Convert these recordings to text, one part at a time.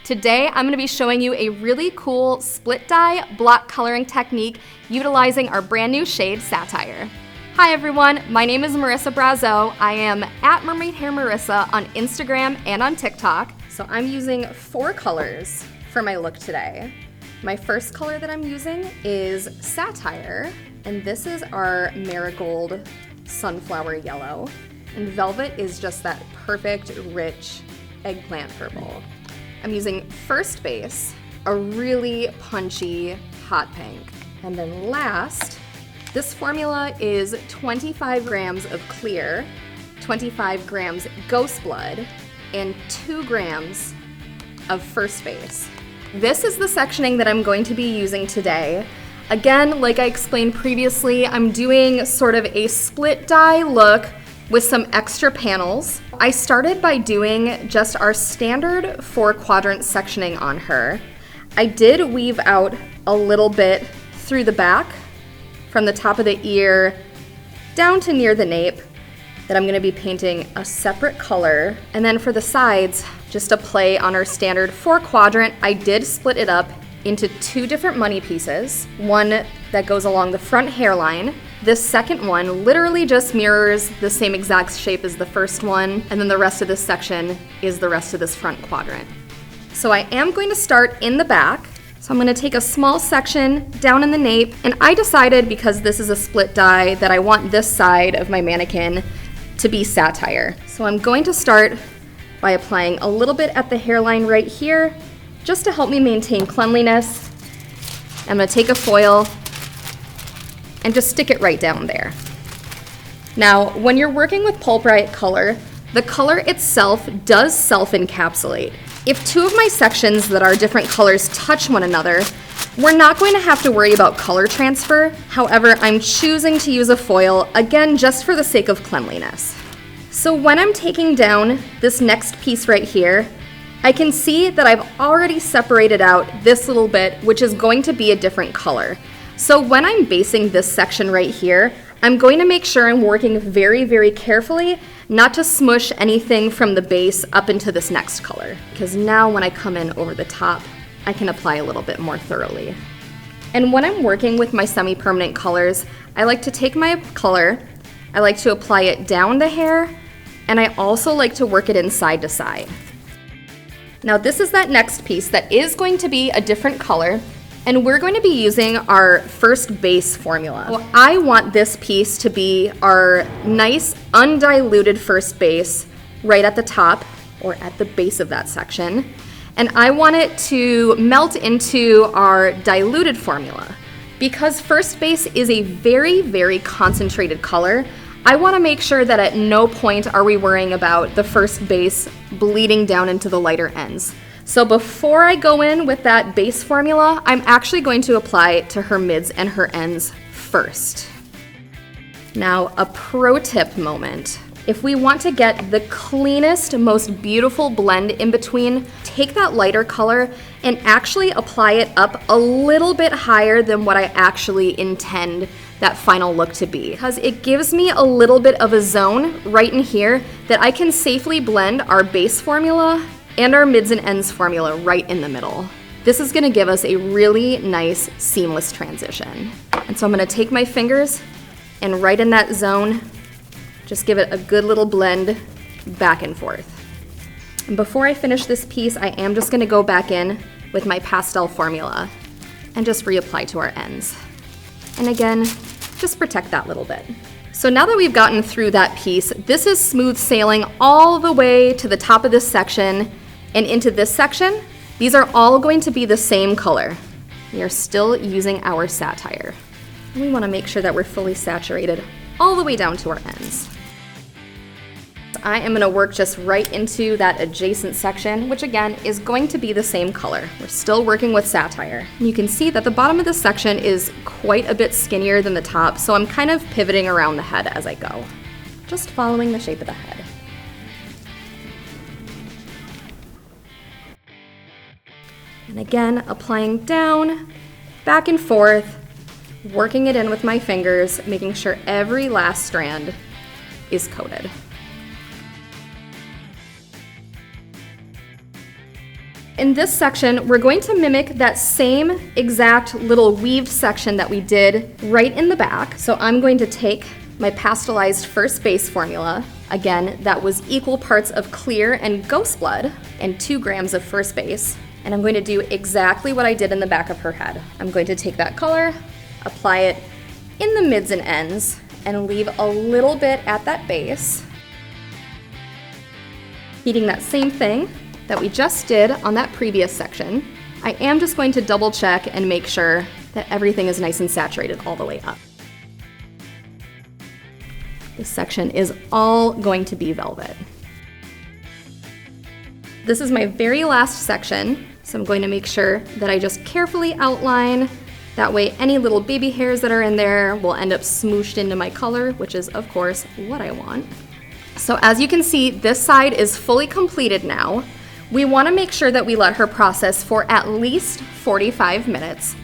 Today, I'm gonna be showing you a really cool split dye block coloring technique utilizing our brand new shade Satire. Hi everyone, my name is Marissa Brazeau. I am at Mermaid Hair Marissa on Instagram and on TikTok. So I'm using 4 colors for my look today. My first color that I'm using is Satire, and this is our Marigold Sunflower Yellow. And Velvet is just that perfect, rich eggplant purple. I'm using First Base, a really punchy hot pink. And then last, this formula is 25 grams of Clear, 25 grams Ghostblood, and 2 grams of First Base. This is the sectioning that I'm going to be using today. Again, like I explained previously, I'm doing sort of a split dye look with some extra panels. I started by doing just our standard 4-quadrant sectioning on her. I did weave out a little bit through the back, from the top of the ear down to near the nape, that I'm gonna be painting a separate color. And then for the sides, just a play on our standard 4-quadrant, I did split it up into 2 different money pieces. One that goes along the front hairline. This second one literally just mirrors the same exact shape as the first one, and then the rest of this section is the rest of this front quadrant. So I am going to start in the back. So I'm gonna take a small section down in the nape, and I decided, because this is a split dye, that I want this side of my mannequin to be Satire. So I'm going to start by applying a little bit at the hairline right here, just to help me maintain cleanliness. I'm gonna take a foil and just stick it right down there. Now, when you're working with Pulp Riot color, the color itself does self-encapsulate. If 2 of my sections that are different colors touch one another, we're not going to have to worry about color transfer. However, I'm choosing to use a foil, again, just for the sake of cleanliness. So when I'm taking down this next piece right here, I can see that I've already separated out this little bit, which is going to be a different color. So when I'm basing this section right here, I'm going to make sure I'm working very, very carefully not to smush anything from the base up into this next color, because now when I come in over the top, I can apply a little bit more thoroughly. And when I'm working with my semi-permanent colors, I like to take my color, I like to apply it down the hair, and I also like to work it in side to side. Now this is that next piece that is going to be a different color, and we're going to be using our First Base formula. Well, I want this piece to be our nice undiluted First Base right at the top, or at the base of that section. And I want it to melt into our diluted formula. Because First Base is a very, very concentrated color, I want to make sure that at no point are we worrying about the First Base bleeding down into the lighter ends. So before I go in with that base formula, I'm actually going to apply it to her mids and her ends first. Now, a pro tip moment. If we want to get the cleanest, most beautiful blend in between, take that lighter color and actually apply it up a little bit higher than what I actually intend that final look to be, because it gives me a little bit of a zone right in here that I can safely blend our base formula and our mids and ends formula right in the middle. This is gonna give us a really nice, seamless transition. And so I'm gonna take my fingers and right in that zone, just give it a good little blend back and forth. And before I finish this piece, I am just gonna go back in with my Pastel formula and just reapply to our ends. And again, just protect that little bit. So now that we've gotten through that piece, this is smooth sailing all the way to the top of this section and into this section. These are all going to be the same color. We are still using our Satire. And we want to make sure that we're fully saturated all the way down to our ends. I am going to work just right into that adjacent section, which again is going to be the same color. We're still working with Satire. And you can see that the bottom of this section is quite a bit skinnier than the top, so I'm kind of pivoting around the head as I go, just following the shape of the head. And again, applying down, back and forth, working it in with my fingers, making sure every last strand is coated. In this section, we're going to mimic that same exact little weaved section that we did right in the back. So I'm going to take my pastelized first base formula. Again, that was equal parts of Clear and Ghostblood and 2 grams of first base. And I'm going to do exactly what I did in the back of her head. I'm going to take that color, apply it in the mids and ends, and leave a little bit at that base. Repeating that same thing that we just did on that previous section. I am just going to double check and make sure that everything is nice and saturated all the way up. This section is all going to be velvet. This is my very last section, so I'm going to make sure that I just carefully outline. That way any little baby hairs that are in there will end up smooshed into my color, which is of course what I want. So as you can see, this side is fully completed now. We want to make sure that we let her process for at least 45 minutes.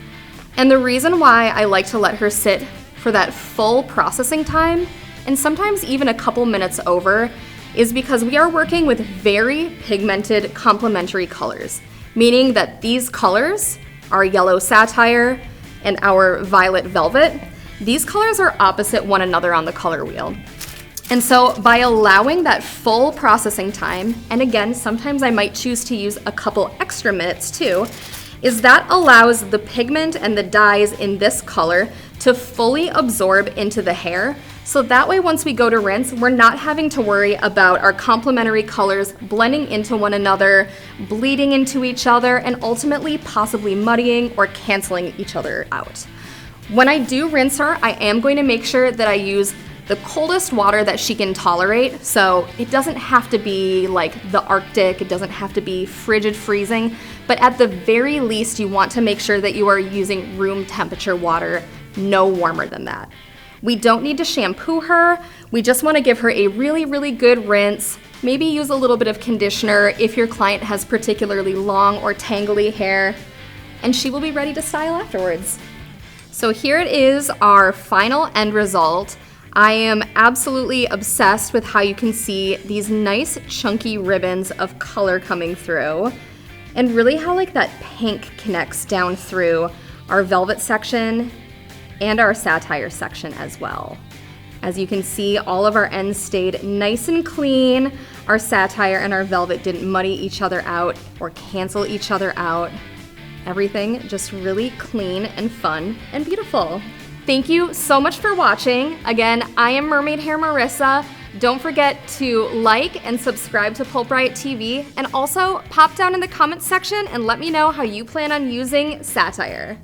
And the reason why I like to let her sit for that full processing time, and sometimes even a couple minutes over, is because we are working with very pigmented complementary colors, meaning that these colors, our yellow Satire and our violet velvet, these colors are opposite one another on the color wheel. And so by allowing that full processing time, and again, sometimes I might choose to use a couple extra minutes too, is that allows the pigment and the dyes in this color to fully absorb into the hair. So that way, once we go to rinse, we're not having to worry about our complementary colors blending into one another, bleeding into each other, and ultimately possibly muddying or canceling each other out. When I do rinse her, I am going to make sure that I use the coldest water that she can tolerate. So it doesn't have to be like the Arctic, it doesn't have to be frigid freezing, but at the very least, you want to make sure that you are using room temperature water, no warmer than that. We don't need to shampoo her. We just want to give her a really, really good rinse. Maybe use a little bit of conditioner if your client has particularly long or tangly hair, and she will be ready to style afterwards. So here it is, our final end result. I am absolutely obsessed with how you can see these nice chunky ribbons of color coming through, and really how like that pink connects down through our velvet section and our Satire section as well. As you can see, all of our ends stayed nice and clean. Our Satire and our velvet didn't muddy each other out or cancel each other out. Everything just really clean and fun and beautiful. Thank you so much for watching. Again, I am Mermaid Hair Marissa. Don't forget to like and subscribe to Pulp Riot TV, and also pop down in the comments section and let me know how you plan on using Satire.